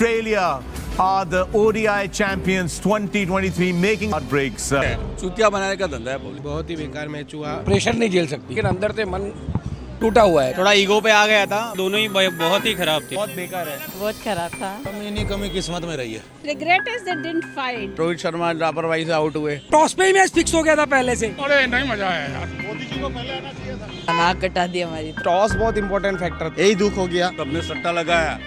Australia are the ODI champions 2023 making heartbreaks. चूतिया बनाने का धंधा है बहुत ही बेकार मैच हुआ। प्रेशर नहीं झेल सकती, लेकिन अंदर से मन टूटा हुआ है। थोड़ा ईगो पे आ गया था, दोनों ही बहुत ही खराब थे। बहुत बेकार है, बहुत खराब था। कमी किस्मत में रही है। Regret is they didn't fight. Rohit Sharma लापरवाही से आउट हुए। टॉस पे ही मैच फिक्स हो गया था पहले से। अरे नहीं मजा आया यार, मोदी जी को पहले आना चाहिए था। नाक कटा दी हमारी। टॉस बहुत इंपॉर्टेंट फैक्टर, यही दुख हो गया। सबने सट्टा लगाया।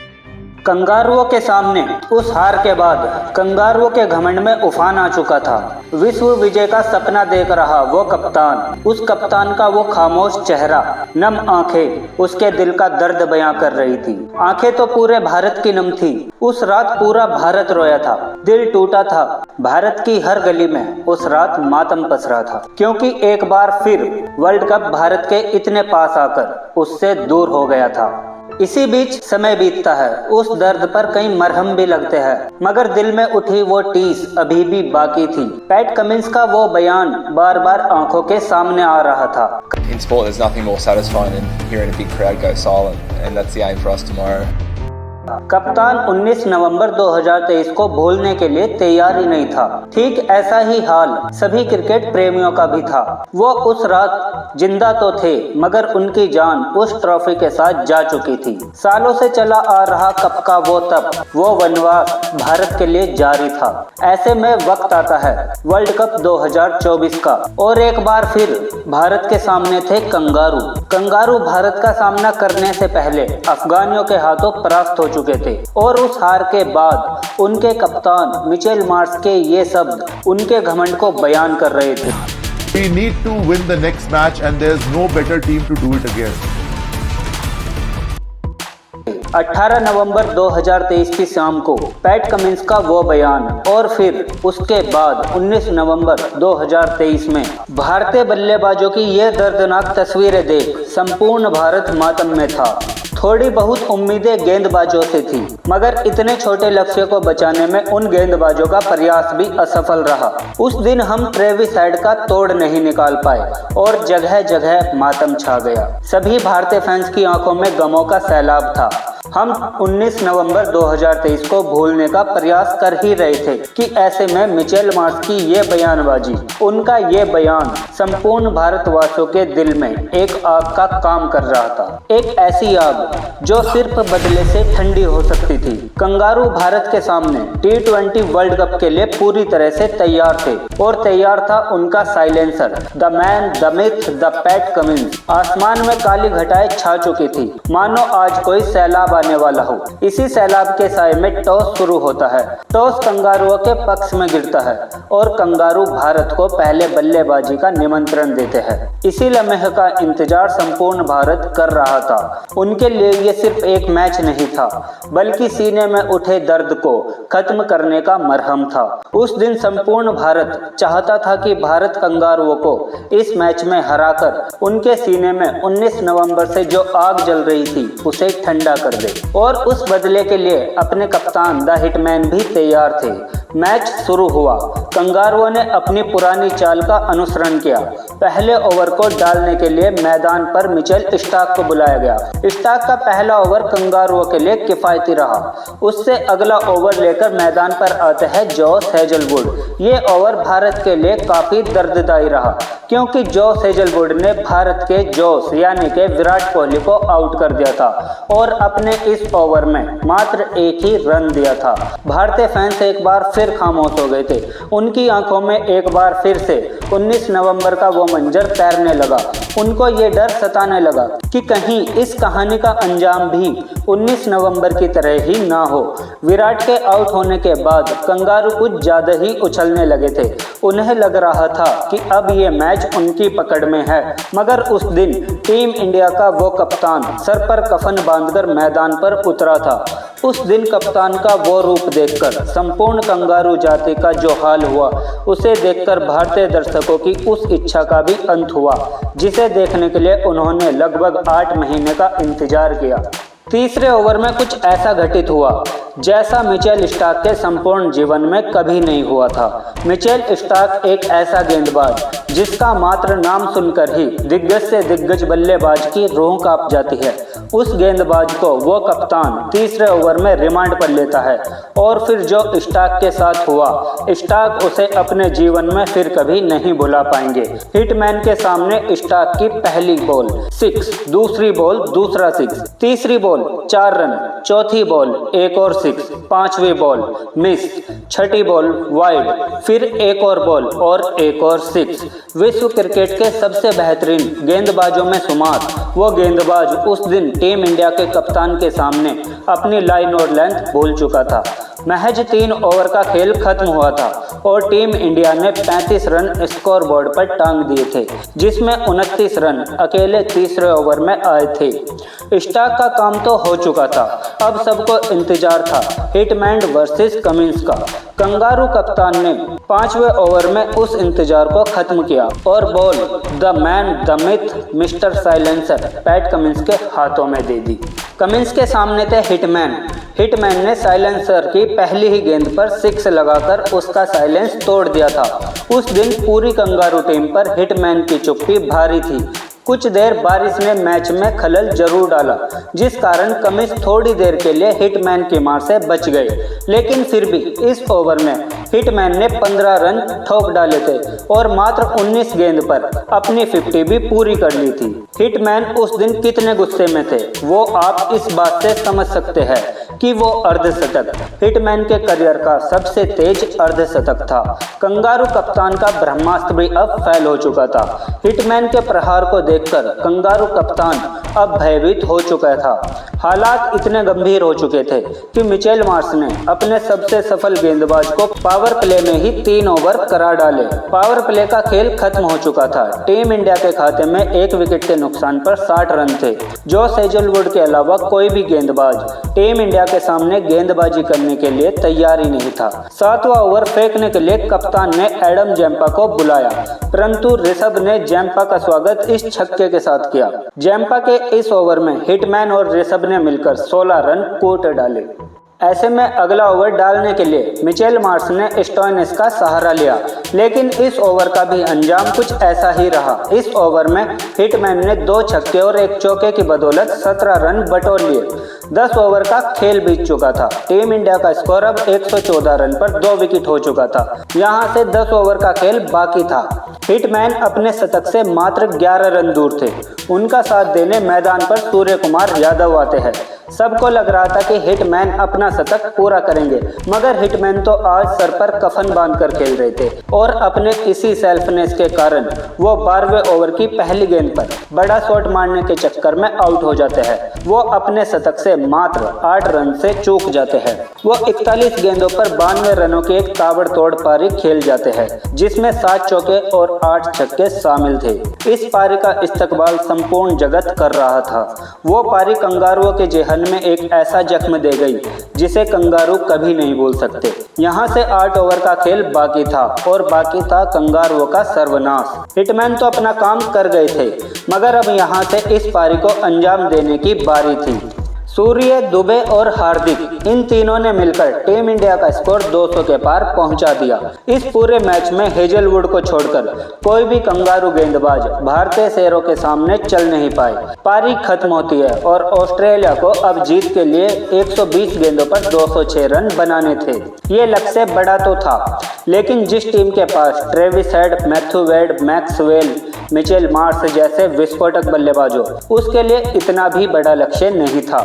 कंगारुओं के सामने उस हार के बाद कंगारुओं के घमंड में उफान आ चुका था। विश्व विजय का सपना देख रहा वो कप्तान, उस कप्तान का वो खामोश चेहरा, नम आंखें उसके दिल का दर्द बयां कर रही थी। आंखें तो पूरे भारत की नम थी। उस रात पूरा भारत रोया था, दिल टूटा था। भारत की हर गली में उस रात मातम पसरा था, क्योंकि एक बार फिर वर्ल्ड कप भारत के इतने पास आकर उससे दूर हो गया था। इसी बीच समय बीतता है, उस दर्द पर कई मरहम भी लगते हैं, मगर दिल में उठी वो टीस अभी भी बाकी थी। पैट कमिंस का वो बयान बार बार आंखों के सामने आ रहा था। In sport, there's nothing more satisfying than hearing a big crowd go silent, and that's the aim for us tomorrow. कप्तान 19 नवंबर 2023 को भूलने के लिए तैयार ही नहीं था। ठीक ऐसा ही हाल सभी क्रिकेट प्रेमियों का भी था। वो उस रात जिंदा तो थे, मगर उनकी जान उस ट्रॉफी के साथ जा चुकी थी। सालों से चला आ रहा कप का वो तप, वो वनवास भारत के लिए जारी था। ऐसे में वक्त आता है वर्ल्ड कप 2024 का, और एक बार फिर भारत के सामने थे कंगारू। कंगारू भारत का सामना करने से पहले अफगानियों के हाथों परास्त हो चुके थे, और उस हार के बाद उनके कप्तान मिचेल मार्श के ये शब्द उनके घमंड को बयान कर रहे थे। We need to win the next match and there's no better team to do it again. 18 नवंबर 2023 की शाम को पैट कमिंस का वो बयान, और फिर उसके बाद 19 नवंबर 2023 में भारतीय बल्लेबाजों की ये दर्दनाक तस्वीरें देख संपूर्ण भारत मातम में था। थोड़ी बहुत उम्मीदें गेंदबाजों से थी, मगर इतने छोटे लक्ष्य को बचाने में उन गेंदबाजों का प्रयास भी असफल रहा। उस दिन हम ट्रेविस हेड का तोड़ नहीं निकाल पाए और जगह जगह मातम छा गया। सभी भारतीय फैंस की आंखों में गमों का सैलाब था। हम 19 नवंबर 2023 को भूलने का प्रयास कर ही रहे थे कि ऐसे में मिचेल मार्श की ये बयानबाजी, उनका ये बयान संपूर्ण भारतवासियों के दिल में एक आग का काम कर रहा था। एक ऐसी आग जो सिर्फ बदले से ठंडी हो सकती थी। कंगारू भारत के सामने T20 वर्ल्ड कप के लिए पूरी तरह से तैयार थे, और तैयार था उनका silencer, the man, the myth, the PAT Cummins. आसमान में काली घटाएं छा चुकी थी, मानो आज कोई सैलाब आने वाला हो। इसी सैलाब के साए में टॉस शुरू होता है। टॉस कंगारुओं के पक्ष में गिरता है, और कंगारू भारत को पहले बल्लेबाजी का निमंत्रण देते हैं। इसी लम्हे का इंतजार संपूर्ण भारत कर रहा था। उनके लिए ये सिर्फ एक मैच नहीं था, बल्कि सीने में उठे दर्द को खत्म करने का मरहम था। उस दिन संपूर्ण भारत चाहता था कि भारत कंगारुओं को इस मैच में हराकर उनके सीने में 19 नवंबर से जो आग जल रही थी उसे ठंडा कर दे, और उस बदले के लिए अपने कप्तान द हिटमैन भी तैयार थे। मैच शुरू हुआ। कंगारुओं ने अपनी पुरानी चाल का अनुसरण किया। पहले ओवर को डालने के लिए मैदान पर मिचेल स्टार्क को बुलाया गया। स्टार्क का पहला ओवर कंगारुओं के लिए किफायती रहा। उससे अगला ओवर लेकर मैदान पर आते हैं जॉस हेजलवुड। ये ओवर भारत के लिए काफी दर्ददायी रहा, क्योंकि जॉस हेजलवुड ने भारत के जॉस यानी के विराट कोहली को आउट कर दिया था, और अपने इस ओवर में मात्र एक ही रन दिया था। भारतीय फैंस एक बार फिर खामोश हो गए थे। उनकी आंखों में एक बार फिर से 19 नवंबर का वो मंजर तैरने लगा। उनको ये डर सताने लगा कि कहीं इस कहानी का अंजाम भी 19 नवंबर की तरह ही ना हो। विराट के आउट होने के बाद कंगारू कुछ ज्यादा ही उछलने लगे थे। उन्हें लग रहा था कि अब ये मैच उनकी पकड़ में है, मगर उस दिन टीम इंडिया का वो कप्तान सर पर कफन बांधकर मैदान पर उतरा था। उस दिन कप्तान का वो रूप देखकर संपूर्ण कंगारू जाति का जो हाल हुआ, उसे देखकर भारतीय दर्शकों की उस इच्छा का भी अंत हुआ, जिसे देखने के लिए उन्होंने लगभग 8 महीने का इंतजार किया। तीसरे ओवर में कुछ ऐसा घटित हुआ जैसा मिचेल स्टार्क के संपूर्ण जीवन में कभी नहीं हुआ था। मिचेल स्टार्क एक ऐसा गेंदबाज जिसका मात्र नाम सुनकर ही दिग्गज से दिग्गज बल्लेबाज की रूह कांप जाती है। उस गेंदबाज को वो कप्तान तीसरे ओवर में रिमांड पर लेता है और फिर जो स्टार्क के साथ हुआ, स्टार्क उसे अपने जीवन में फिर कभी नहीं भुला पाएंगे। हिटमैन के सामने स्टार्क की पहली बॉल 6, दूसरी बॉल दूसरा 6, तीसरी बॉल 4 रन, चौथी बॉल एक और 6, पांचवी बॉल मिस, छठी बॉल वाइड, फिर एक और बॉल और एक और 6। विश्व क्रिकेट के सबसे बेहतरीन गेंदबाजों में शुमार वो गेंदबाज उस दिन टीम इंडिया के कप्तान के सामने अपनी लाइन और लेंथ भूल चुका था। महज 3 ओवर का खेल खत्म हुआ था और टीम इंडिया ने 35 रन स्कोर बोर्ड पर टांग दिए थे, जिसमें 29 रन अकेले तीसरे ओवर में आए थे। स्टार्क का काम तो हो चुका था, अब सबको इंतजार था हिटमैन वर्सेस कमिंस का। कंगारू कप्तान ने 5वें ओवर में उस इंतजार को खत्म किया और ball the man the myth mister silencer PAT Cummins के हाथों में दे दी। कमिंस के सामने थे हिटमैन। हिटमैन ने साइलेंसर की पहली ही गेंद पर 6 लगाकर उसका साइलेंस तोड़ दिया था। उस दिन पूरी कंगारू टीम पर हिटमैन की चुप्पी भारी थी। कुछ देर बारिश ने मैच में खलल जरूर डाला, जिस कारण कमिंस थोड़ी देर के लिए हिटमैन की मार से बच गए, लेकिन फिर भी इस ओवर में हिटमैन ने 15 रन ठोक डाले थे और मात्र 19 गेंद पर अपनी 50 भी पूरी कर ली थी। हिटमैन उस दिन कितने गुस्से में थे वो आप इस बात से समझ सकते हैं कि वो अर्धशतक हिटमैन के करियर का सबसे तेज अर्धशतक था। कंगारू कप्तान का ब्रह्मास्त्र भी अब फेल हो चुका था। हिटमैन के प्रहार को देखकर कंगारू कप्तान अब भयभीत हो चुका था। हालात इतने गंभीर हो चुके थे कि मिचेल मार्श ने अपने सबसे सफल गेंदबाज को पावर प्ले में ही 3 ओवर करा डाले। पावर प्ले का खेल खत्म हो चुका था। टीम इंडिया के खाते में 1 विकेट के नुकसान पर 60 रन थे। जॉस हेजलवुड के अलावा कोई भी गेंदबाज टीम इंडिया के सामने गेंदबाजी करने के लिए तैयार ही नहीं था। 7वां ओवर फेंकने के लिए कप्तान ने एडम जैम्पा को बुलाया, परंतु ऋषभ ने जैम्पा का स्वागत इस छक्के के साथ किया। जैम्पा के इस ओवर में हिटमैन और ऋषभ ने मिलकर 16 रन कूट डाले। ऐसे में अगला ओवर डालने के लिए मिचेल मार्श ने स्टोइनिस का सहारा लिया, लेकिन इस ओवर का भी अंजाम कुछ ऐसा ही रहा। इस ओवर में हिटमैन ने 2 छक्के और 1 चौके की बदौलत 17 रन बटोर लिए। 10 ओवर का खेल बीत चुका था। टीम इंडिया का स्कोर अब 114 रन पर 2 विकेट हो चुका था। यहां से 10 ओवर का खेल बाकी था। हिटमैन अपने शतक से मात्र 11 रन दूर थे। उनका साथ देने मैदान पर सूर्य कुमार यादव आते हैं। सबको लग रहा था कि हिटमैन अपना शतक पूरा करेंगे, मगर हिटमैन तो आज सर पर कफन बांधकर खेल रहे थे और अपने इसी सेल्फनेस के कारण वो 12वें ओवर की पहली गेंद पर बड़ा शॉट मारने के चक्कर में आउट हो जाते हैं। वो अपने शतक से मात्र 8 रन से चूक जाते हैं। वो 41 गेंदों पर 92 रनों की एक ताबड़तोड़ पारी खेल जाते हैं, जिसमें 7 चौके और 8 छक्के शामिल थे। इस पारी का इस्तकबाल संपूर्ण जगत कर रहा था। वो पारी कंगारुओं के जेहन में एक ऐसा जख्म दे गई जिसे कंगारू कभी नहीं भूल सकते। यहाँ से 8 ओवर का खेल बाकी था और बाकी था कंगारुओं का सर्वनाश। हिटमैन तो अपना काम कर गए थे, मगर अब यहाँ से इस पारी को अंजाम देने की बारी थी। सूर्य, दुबे और हार्दिक इन तीनों ने मिलकर टीम इंडिया का स्कोर 200 के पार पहुंचा दिया। इस पूरे मैच में हेजलवुड को छोड़कर कोई भी कंगारू गेंदबाज भारतीय शेरों के सामने चल नहीं पाए। पारी खत्म होती है और ऑस्ट्रेलिया को अब जीत के लिए 120 गेंदों पर 206 रन बनाने थे। ये लक्ष्य बड़ा तो था, लेकिन जिस टीम के पास Travis Head, Matthew Wade, Maxwell, Mitchell Marsh जैसे विस्फोटक बल्लेबाजों, उसके लिए इतना भी बड़ा लक्ष्य नहीं था।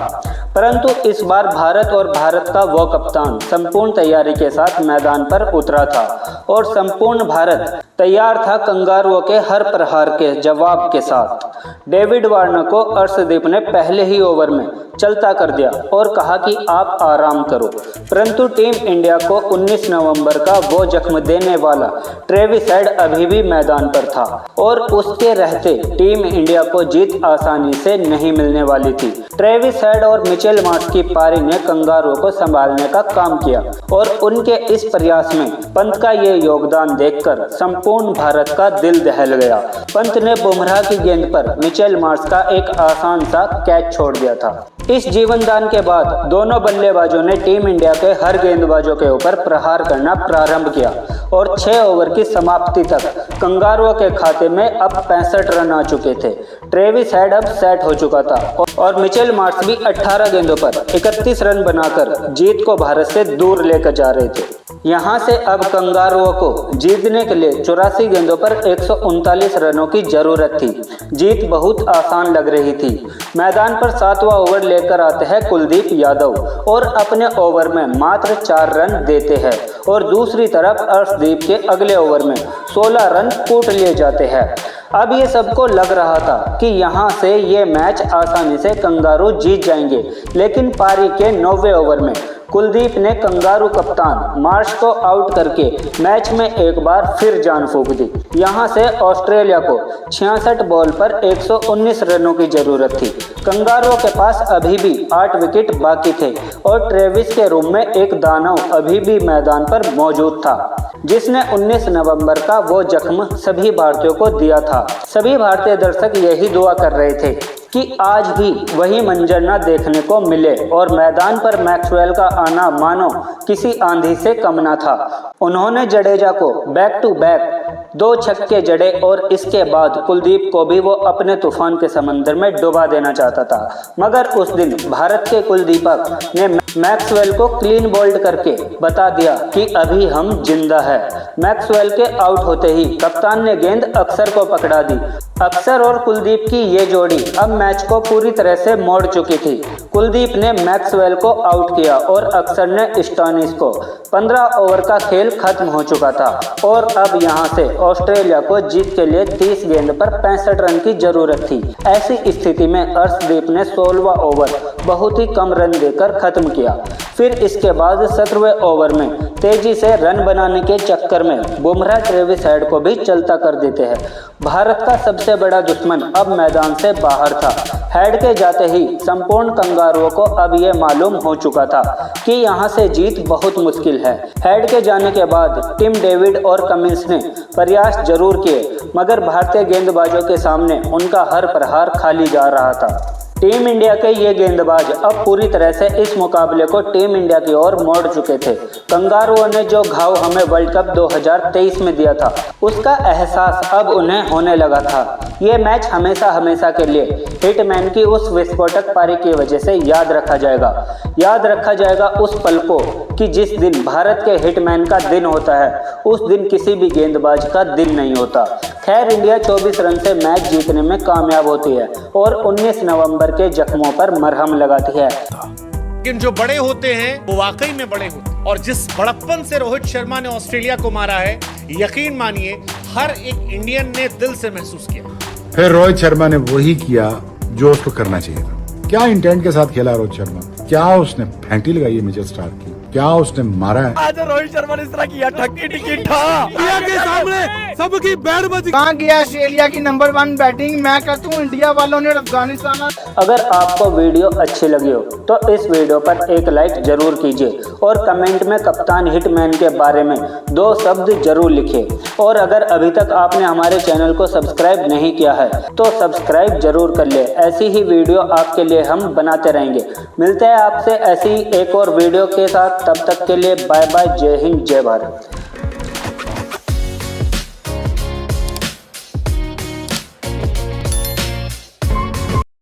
परंतु इस बार भारत और भारत का वो कप्तान संपूर्ण तैयारी के साथ मैदान पर उतरा था और संपूर्ण भारत तैयार था कंगारुओं के हर प्रहार के जवाब के साथ। डेविड वार्नर को अर्शदीप ने पहले ही ओवर में चलता कर दिया और कहा कि आप आराम करो, परंतु टीम इंडिया को 19 नवंबर का वो जख्म देने वाला ट्रेविस हेड अभी भी मैदान पर था और उसके रहते टीम इंडिया को जीत आसानी से नहीं मिलने वाली थी। ट्रेविस हेड और मिचेल मार्श की पारी ने कंगारुओं को संभालने का काम किया और उनके इस प्रयास में पंत का ये योगदान देखकर संपूर्ण संपूर्ण भारत का दिल दहल गया। पंत ने बुमराह की गेंद पर मिचेल मार्श का एक आसान सा कैच छोड़ दिया था। इस जीवनदान के बाद दोनों बल्लेबाजों ने टीम इंडिया के हर गेंदबाजों के ऊपर प्रहार करना प्रारंभ किया और 6 ओवर की समाप्ति तक कंगारुओं के खाते में अब 65 रन आ चुके थे। ट्रेविस हेड अब सेट हो चुका था और मिचेल मार्श भी 18 गेंदों पर 31 रन बनाकर जीत को भारत से दूर लेकर जा रहे थे। यहां से अब कंगारुओं को जीतने के लिए 84 गेंदों पर 139 रनों की जरूरत थी। जीत बहुत आसान लग रही थी। मैदान पर 7वां ओवर लेकर आते हैं कुलदीप यादव और अपने ओवर में मात्र 4 रन देते हैं और दूसरी तरफ अर्शदीप के अगले ओवर में 16 रन कूट लिए जाते हैं। अब ये सबको लग रहा था कि यहाँ से ये मैच आसानी से कंगारू जीत जाएंगे, लेकिन पारी के 9वें ओवर में कुलदीप ने कंगारू कप्तान मार्श को आउट करके मैच में एक बार फिर जान फूंक दी। यहां से ऑस्ट्रेलिया को 66 बॉल पर 119 रनों की जरूरत थी। कंगारुओं के पास अभी भी 8 विकेट बाकी थे और ट्रेविस के रूम में एक दानव अभी भी मैदान पर मौजूद था, जिसने 19 नवंबर का वो जख्म सभी भारतीयों को दिया था। सभी भारतीय दर्शक यही दुआ कर रहे थे कि आज भी वही मंजर न देखने को मिले और मैदान पर मैक्सवेल का आना मानो किसी आंधी से कम न था। उन्होंने जडेजा को बैक टू बैक 2 छक्के जड़े और इसके बाद कुलदीप को भी वो अपने तूफान के समंदर में डुबा देना चाहता था। मगर उस दिन भारत के कुलदीपक ने मैक्सवेल को क्लीन बोल्ड करके बता दिया कि अभी हम जिंदा है। मैक्सवेल के आउट होते ही कप्तान ने गेंद अक्षर को पकड़ा दी। अक्षर और कुलदीप की ये जोड़ी अब मैच को पूरी तरह से मोड़ चुकी थी। कुलदीप ने मैक्सवेल को आउट किया और अक्षर ने स्टोनिस को। 15 ओवर का खेल खत्म हो चुका था और अब यहां से ऑस्ट्रेलिया को जीत के लिए 30 गेंद पर 65 रन की जरूरत थी। ऐसी स्थिति में अर्शदीप ने 16वां ओवर बहुत ही कम रन देकर खत्म किया। फिर इसके बाद 17वें ओवर में तेजी से रन बनाने के चक्कर में बुमराह ट्रेविस हेड को भी चलता कर देते हैं। भारत का सबसे बड़ा दुश्मन अब मैदान से बाहर था। हेड के जाते ही संपूर्ण कंगारुओं को अब ये मालूम हो चुका था कि यहाँ से जीत बहुत मुश्किल है। हेड के जाने के बाद टिम डेविड और कमिंस ने प्रयास जरूर किए, मगर भारतीय गेंदबाजों के सामने उनका हर प्रहार खाली जा रहा था। टीम इंडिया के ये गेंदबाज अब पूरी तरह से इस मुकाबले को टीम इंडिया की ओर मोड़ चुके थे। कंगारुओं ने जो घाव हमें वर्ल्ड कप 2023 में दिया था, उसका एहसास अब उन्हें होने लगा था। ये मैच हमेशा हमेशा के लिए हिटमैन की उस विस्फोटक पारी की वजह से याद रखा जाएगा। याद रखा जाएगा उस पल को कि जिस दिन भारत के हिटमैन का दिन होता है, उस दिन किसी भी गेंदबाज का दिन नहीं होता। खैर, इंडिया 24 रन से मैच जीतने में कामयाब होती है और 19 नवंबर के जख्मों पर मरहम लगाती है। लेकिन जो बड़े होते हैं वो वाकई में बड़े होते हैं और जिस बड़प्पन से रोहित शर्मा ने ऑस्ट्रेलिया को मारा है, यकीन मानिए हर एक इंडियन ने दिल से महसूस किया। फिर रोहित शर्मा ने वही किया जो उसको करना चाहिए था। क्या इंटेंट के साथ खेला रोहित शर्मा? क्या उसने फेंटी लगाई है मिचेल स्टार्क की? क्या उसने मारा है? आज रोहित शर्मा ने इस तरह किया, ठक्की टिकी इंडिया के सामने सबकी बैंड बजी। कहां गया ऑस्ट्रेलिया की नंबर 1 बैटिंग? मैं कहता हूं इंडिया वालों ने अफगानिस्तान। अगर आपको वीडियो अच्छी लगी हो तो इस वीडियो पर एक लाइक जरूर कीजिए और कमेंट में कप्तान हिटमैन के बारे में 2 शब्द जरूर लिखिए। और अगर अभी तक आपने हमारे चैनल को सब्सक्राइब नहीं किया है तो सब्सक्राइब जरूर कर ले। ऐसी ही वीडियो आपके लिए हम बनाते रहेंगे। मिलते हैं आपसे ऐसी एक और वीडियो के साथ। तब तक के लिए बाय बाय। जय हिंद, जय भारत।